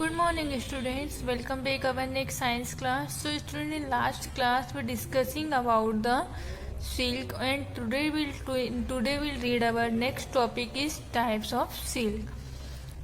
Good morning students, welcome back our next science class. So student, in last class we discussing about the silk, and today we'll read our next topic is types of silk.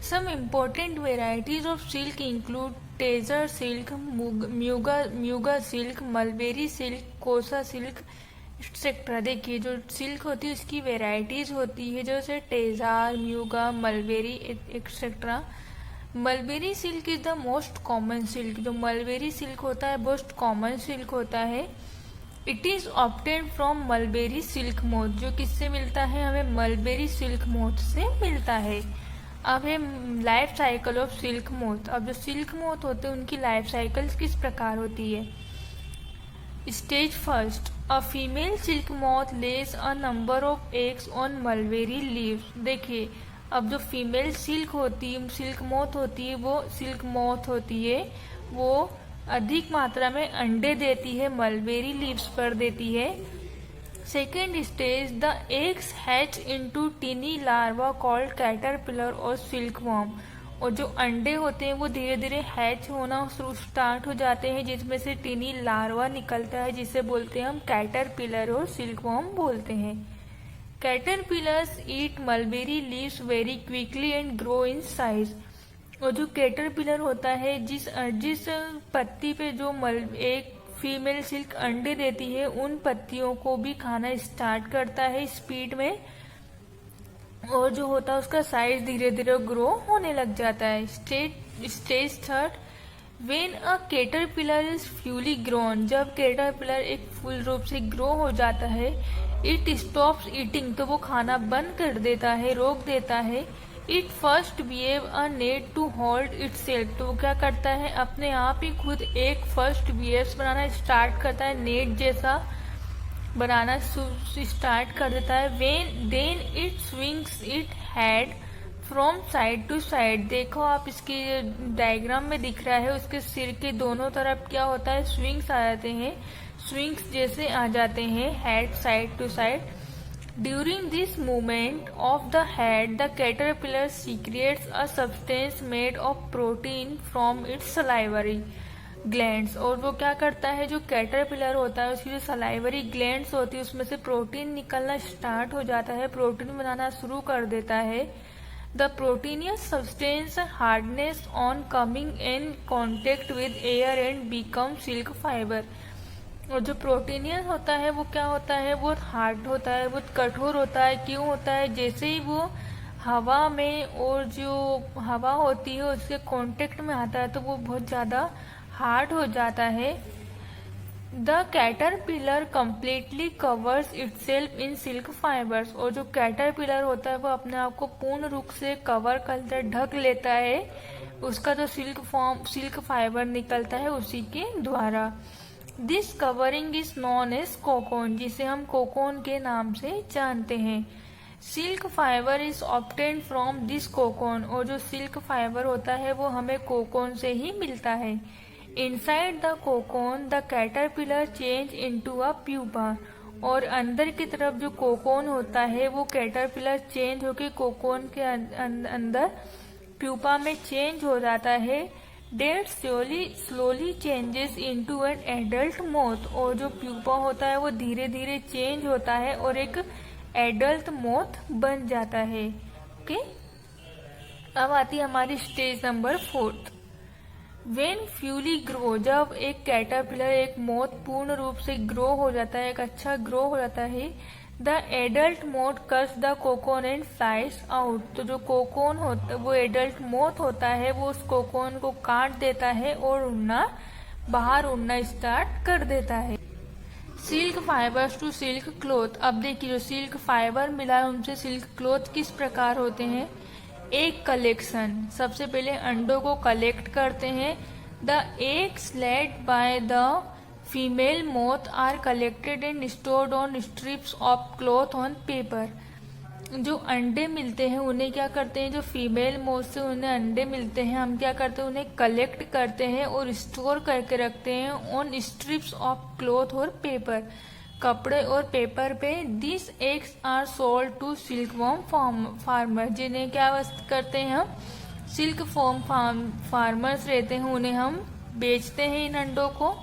Some important varieties of silk include tezer silk, muga silk, mulberry silk, कोसा silk etcetera. देखिए जो silk होती है उसकी varieties होती है, जैसे tasar, muga, mulberry etcetera. Mulberry silk is the most common silk. जो मलबेरी सिल्क होता है मोस्ट कॉमन सिल्क होता है। It is obtain from mulberry silk moth. जो किससे मिलता है? हमें मलबेरी सिल्क मोथ से मिलता है। अब है life cycle of silk moth. अब जो सिल्क मोथ होते हैं उनकी लाइफ साइकिल किस प्रकार होती है? Stage first, a female silk moth less a number of eggs on mulberry leaves. देखिए अब जो फीमेल सिल्क मोथ होती है वो अधिक मात्रा में अंडे देती है, मलबेरी लीव्स पर देती है। Second stage, the eggs hatch into tiny larva called caterpillar और सिल्कवॉर्म। और जो अंडे होते हैं वो धीरे धीरे हैच होना स्टार्ट हो जाते हैं, जिसमें से टीनी लार्वा निकलता है, जिसे बोलते हैं हम कैटरपिलर और सिल्कवॉर्म बोलते हैं। Caterpillars eat mulberry leaves very quickly and grow in size. और जो कैटरपिलर होता है, जिस पत्ती पे जो एक फीमेल सिल्क अंडे देती है, उन पत्तियों को भी खाना स्टार्ट करता है स्पीड में, और जो होता है उसका साइज धीरे धीरे ग्रो होने लग जाता है। Stage third, when a caterpillar is fully grown. जब कैटरपिलर एक फुल रूप से ग्रो हो जाता है, इट स्टॉप्स ईटिंग, तो वो खाना बंद कर देता है, रोक देता है। It first behave a net to hold itself. तो वो क्या करता है? अपने आप ही खुद एक फर्स्ट बिहेव बनाना स्टार्ट करता है, नेट जैसा बनाना स्टार्ट कर देता है। Then it swings it head from side to side. देखो आप इसके डायग्राम में दिख रहा है, उसके सिर के दोनों तरफ क्या होता है? स्विंग्स आ जाते हैं, स्विंग्स जैसे आ जाते हैं head side to side. During this movement of the head, the caterpillar secretes a substance made of protein from its salivary glands. और वो क्या करता है? जो कैटरपिलर होता है उसकी जो सलाइवरी ग्लैंड्स होती है उसमें से प्रोटीन निकलना स्टार्ट हो जाता है, प्रोटीन बनाना शुरू कर देता है। The proteinous substance hardness on coming in contact with air and become silk fiber। और जो प्रोटीनियस होता है वो क्या होता है? बहुत हार्ड होता है, बहुत कठोर होता है। क्यों होता है? जैसे ही वो हवा में और जो हवा होती है उसके कांटेक्ट में आता है तो वो बहुत ज़्यादा हार्ड हो जाता है। The caterpillar completely covers itself in silk fibres. और जो कैटरपिलर होता है वो अपने आप को पूर्ण रूप से कवर करता है, ढक लेता है, उसका जो सिल्क फाइबर निकलता है उसी के द्वारा। This covering is known as cocoon, जिसे हम कोकोन के नाम से जानते हैं। Silk fibre is obtained from this cocoon. और जो सिल्क फाइबर होता है वो हमें कोकोन से ही मिलता है। Inside the cocoon the caterpillar change into a pupa. और अंदर की तरफ जो कोकोन होता है वो कैटरपिलर चेंज होके कोकोन के अंदर प्यूपा में चेंज हो जाता है। That slowly changes into an adult moth. और जो प्यूपा होता है वो धीरे धीरे चेंज होता है और एक एडल्ट मोथ बन जाता है। ओके, अब आती है हमारी stage number 4। When fully grow, जब एक कैटरपिलर एक मोथ पूर्ण रूप से ग्रो हो जाता है, एक अच्छा ग्रो हो जाता है, the adult moth cuts the cocoon and flies out. तो जो कोकोन होता है वो एडल्ट मोथ होता है, वो उस कोकोन को काट देता है और बाहर उड़ना स्टार्ट कर देता है। Silk fibres to silk cloth. अब देखिए जो सिल्क फाइबर मिला है उनसे सिल्क क्लोथ किस प्रकार होते हैं? एक कलेक्शन, सबसे पहले अंडों को कलेक्ट करते हैं। The eggs laid by the female moth are collected and stored on strips of cloth on paper. जो अंडे मिलते हैं उन्हें क्या करते हैं? जो फीमेल मोथ से उन्हें अंडे मिलते हैं हम क्या करते हैं? उन्हें कलेक्ट करते हैं और स्टोर करके रखते हैं ऑन स्ट्रिप्स ऑफ क्लॉथ और पेपर, कपड़े और पेपर पे। This eggs are sold to silkworm farmer, जिन्हें क्या करते हैं हम? सिल्क फार्मर्स रहते हैं, उन्हें हम बेचते हैं इन अंडों को।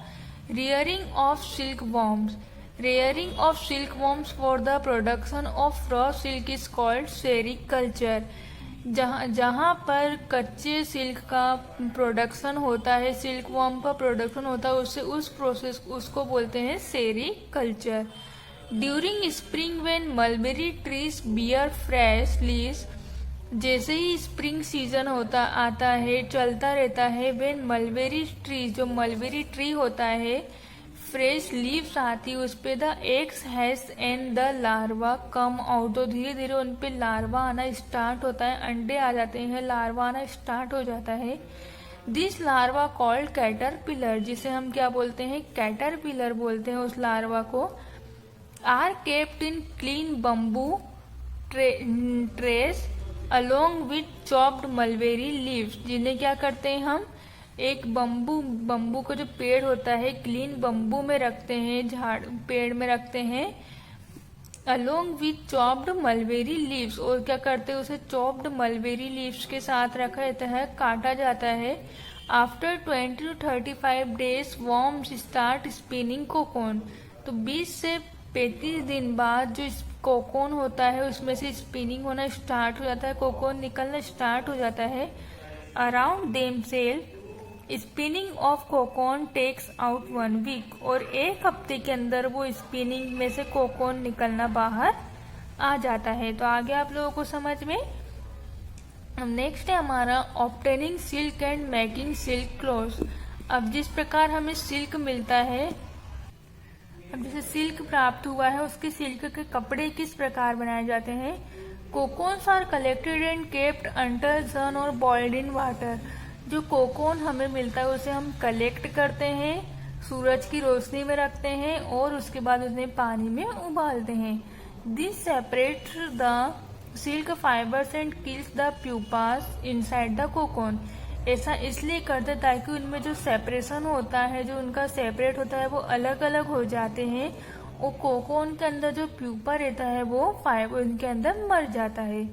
Rearing of silk worms, rearing of silk worms for the production of raw silk is called sericulture. जहाँ पर कच्चे सिल्क का प्रोडक्शन होता है, सिल्क वॉर्म का प्रोडक्शन होता है, उससे उस प्रोसेस उसको बोलते हैं sericulture. During spring when mulberry trees bear fresh leaves, जैसे ही स्प्रिंग सीजन आता है, चलता रहता है, व्हेन मलबेरी ट्री, जो मलबेरी ट्री होता है, फ्रेश लीव्स आती है उस पे, the eggs hatch and the larva come out, तो धीरे धीरे उन पे लार्वा आना स्टार्ट होता है, अंडे आ जाते हैं, लार्वा आना स्टार्ट हो जाता है। दिस लार्वा कॉल्ड कैटरपिलर, जिसे हम क्या बोलते हैं, कैटरपिलर बोलते हैं उस लार्वा को। Are kept in clean bamboo trays along with chopped mulberry leaves, जिन्हें क्या करते हैं हम, एक बम्बू का जो पेड़ होता है, क्लीन बम्बू में रखते हैं, पेड़ में रखते हैं, along with chopped mulberry leaves, और क्या करते हैं, उसे चॉप्ड मलबेरी लीव्स के साथ रखा रहता है, काटा जाता है। After 20 to 35 days worms start spinning cocoon, तो 20 से 35 दिन बाद जो कोकोन होता है उसमें से स्पिनिंग होना स्टार्ट हो जाता है, कोकोन निकलना स्टार्ट हो जाता है। Around themselves spinning of cocoon takes out 1 week, और 1 हफ्ते के अंदर वो स्पिनिंग में से कोकोन निकलना बाहर आ जाता है। तो आगे आप लोगों को समझ में। नेक्स्ट है हमारा obtaining silk and making silk clothes. अब जिस प्रकार हमें सिल्क मिलता है, अब जैसे सिल्क प्राप्त हुआ है, उसके सिल्क के कपड़े किस प्रकार बनाए जाते हैं। Cocoons are collected and kept under sun और बॉइल्ड इन वाटर, जो कोकोन हमें मिलता है उसे हम कलेक्ट करते हैं, सूरज की रोशनी में रखते हैं और उसके बाद उन्हें पानी में उबालते हैं। This separates the silk fibres and kills the pupas inside the cocoon, ऐसा इसलिए करते ताकि उनमें जो सेपरेशन होता है, जो उनका सेपरेट होता है, वो अलग अलग हो जाते हैं, और कोकोन के अंदर जो प्यूपा रहता है वो फाइबर उनके अंदर मर जाता है।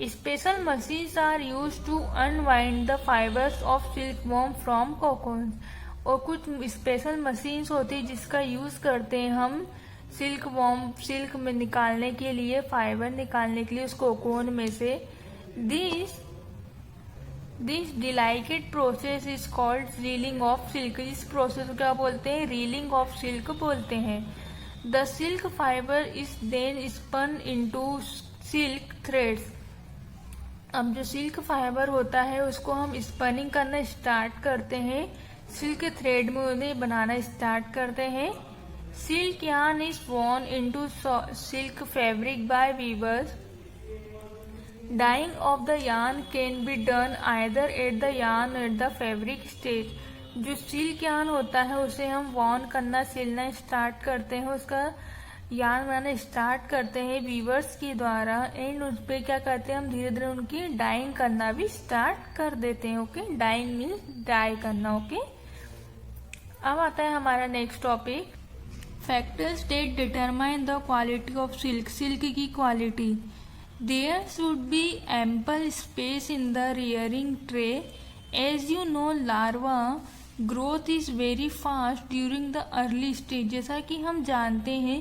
Special machines are use to unwind the fibres of silk worm from cocoon, और कुछ स्पेशल मशीन्स होती है जिसका यूज करते हैं हम सिल्क में निकालने के लिए, फाइबर निकालने के लिए उस कोकोन में से। This delicate process is called reeling of silk, इस प्रोसेस को क्या बोलते हैं, रीलिंग ऑफ सिल्क बोलते हैं। The silk fibre is then spun into silk threads, अब जो सिल्क फाइबर होता है उसको हम स्पनिंग करना स्टार्ट करते हैं, सिल्क थ्रेड में उन्हें बनाना स्टार्ट करते हैं। Silk yarn is worn into silk fabric by weavers. Dyeing of the yarn can be done either at the yarn or at the fabric stage, जो सिल्क यार्न होता है उसे हम वॉर्न करना, सिलना स्टार्ट करते हैं, उसका यार्न बनाना स्टार्ट करते हैं वीवर्स के द्वारा, एंड उस पर क्या करते हैं हम, धीरे धीरे उनकी डाइंग करना भी स्टार्ट कर देते हैं। ओके, डाइंग मीन्स डाई करना। ओके, अब आता है हमारा next topic, factors that determine the quality of silk, silk की quality. There should be ample space in the rearing tray. As you know, larva growth is very fast during the early stage. जैसा कि हम जानते हैं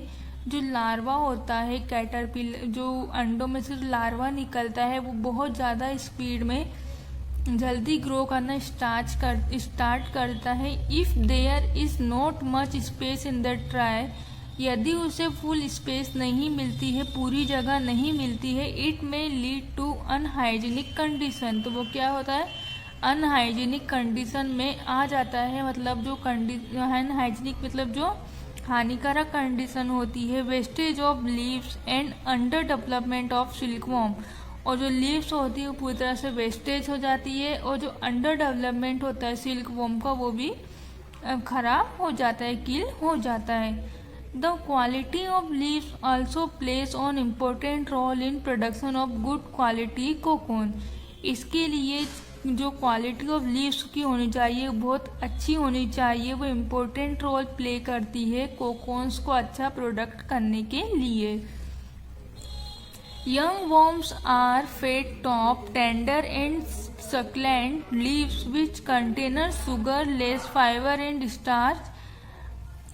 जो larva होता है, caterpillar, जो अंडों में से लार्वा निकलता है वो बहुत ज़्यादा स्पीड में जल्दी ग्रो करना स्टार्ट करता है। If there is not much space in the tray, यदि उसे फुल स्पेस नहीं मिलती है, पूरी जगह नहीं मिलती है, इट में लीड टू अनहाइजीनिक कंडीशन, तो वो क्या होता है, अनहाइजीनिक कंडीशन में आ जाता है। मतलब जो अनहाइजीनिक मतलब जो हानिकारक कंडीशन होती है। Wastage of leaves and under development of silkworm, और जो लीव्स होती है वो पूरी तरह से वेस्टेज हो जाती है, और जो अंडर डेवलपमेंट होता है सिल्कवॉर्म का वो भी खराब हो जाता है, किल हो जाता है। The quality of leaves also plays an important role in production of good quality cocoon, इसके लिए जो क्वालिटी ऑफ लीव्स की होनी चाहिए बहुत अच्छी होनी चाहिए, वो इम्पोर्टेंट रोल प्ले करती है कोकोन्स को अच्छा प्रोडक्ट करने के लिए। Young worms are fed top, tender and succulent leaves which contain sugar, less fiber and starch.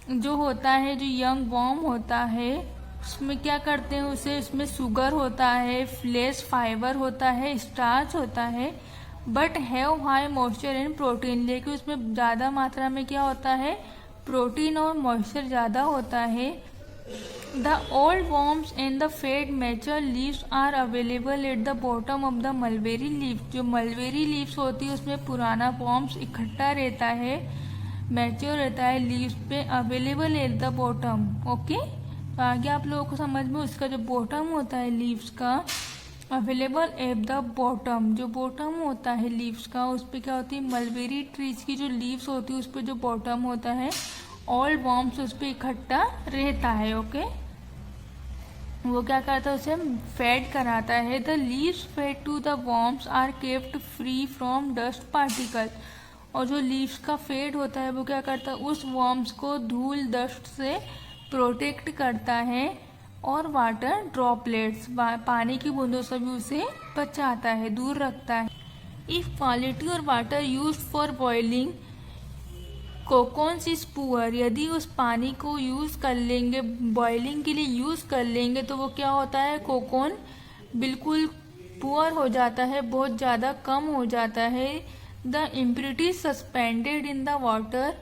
जो होता है, जो यंग वर्म होता है, उसमें क्या करते हैं, उसे उसमें शुगर होता है, लेस फाइबर होता है, स्टार्च होता है, but have high moisture and protein, लेकिन उसमें ज़्यादा मात्रा में क्या होता है, प्रोटीन और मॉइस्चर ज़्यादा होता है. The old worms and the fed mature leaves are available at the bottom of the mulberry leaves. जो मलबेरी लीव्स होती है उसमें पुराना worms इकट्ठा रहता है, मैच्योर रहता है लीव्स पे, available at the bottom. Okay, तो आगे आप लोगों को समझ में, उसका जो बॉटम होता है लीव्स का, अवेलेबल एट द बॉटम, जो बॉटम होता है लीव्स का, उस पर क्या होती है, मलबेरी ट्रीज की जो लीव्स होती है उस पर जो बॉटम होता है, ऑल वर्म्स उस पर इकट्ठा रहता है. ओके, वो क्या करता है, उसे फेड कराता है. The leaves fed to the worms are kept free from dust particle. और जो लीव्स का फेड होता है वो क्या करता है, उस वर्म्स को धूल डस्ट से प्रोटेक्ट करता है, और वाटर ड्रॉपलेट्स, पानी की बूंदों से भी उसे बचाता है, दूर रखता है. इफ क्वालिटी और water use for boiling cocoons is poor. यदि उस पानी को यूज कर लेंगे, बॉइलिंग के लिए यूज कर लेंगे, तो वो क्या होता है, कोकोन बिल्कुल पुअर हो जाता है, बहुत ज़्यादा कम हो जाता है. The impurity suspended in the water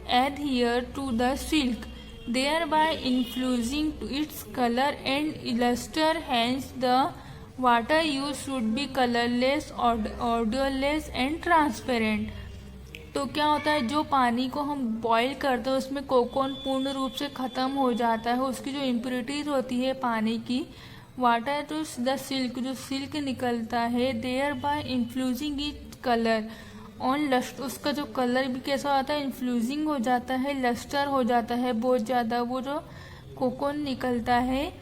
adhere to the silk, thereby infusing its color and luster. Hence, the water used should be colorless, odorless and transparent. तो क्या होता है, जो पानी को हम बॉईल करते हैं उसमें कोकोन पूर्ण रूप से ख़त्म हो जाता है, उसकी जो इम्प्योरिटीज होती है पानी की, वाटर टू द सिल्क, जो सिल्क निकलता है, there by influencing it colour on lust, उसका जो कलर भी कैसा होता है, इन्फ्लूजिंग हो जाता है, लस्टर हो जाता है बहुत ज़्यादा, वो जो कोकोन निकलता है.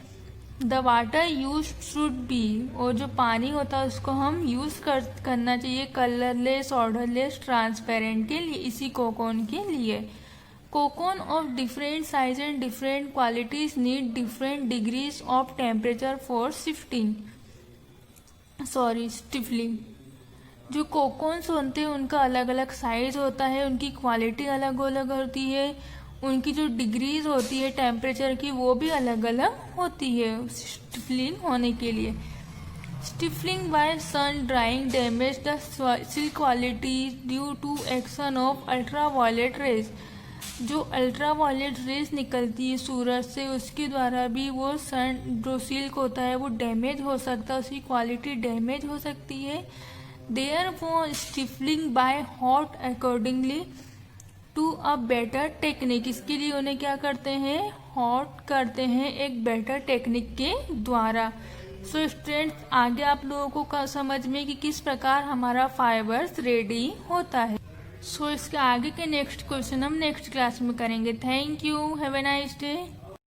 The water use should be, और जो पानी होता है उसको हम यूज़ करना चाहिए कलरलेस, ऑर्डरलेस, ट्रांसपेरेंट के लिए, इसी कोकोन के लिए. Cocoon of different size and different qualities need different degrees of temperature for stifling. जो कोकोन्स होते हैं उनका अलग अलग साइज होता है, उनकी क्वालिटी अलग अलग होती है, उनकी जो डिग्रीज होती है टेम्परेचर की वो भी अलग अलग होती है स्टिफलिंग होने के लिए. Stifling by sun drying damage the silk quality due to action of ultraviolet rays. जो अल्ट्रावायलेट रेज निकलती है सूरज से, उसके द्वारा भी वो सन जो सिल्क होता है वो डैमेज हो सकता है, उसकी क्वालिटी डैमेज हो सकती है. Therefore, stifling by hot accordingly to a better technique. इसके लिए उन्हें क्या करते हैं, हॉट करते हैं एक बेटर टेक्निक के द्वारा. सो स्टूडेंट्स, आगे आप लोगों को समझ में कि किस प्रकार हमारा फाइबर्स रेडी होता है. सो इसके आगे के नेक्स्ट क्वेश्चन हम नेक्स्ट क्लास में करेंगे. Thank you, have a nice day.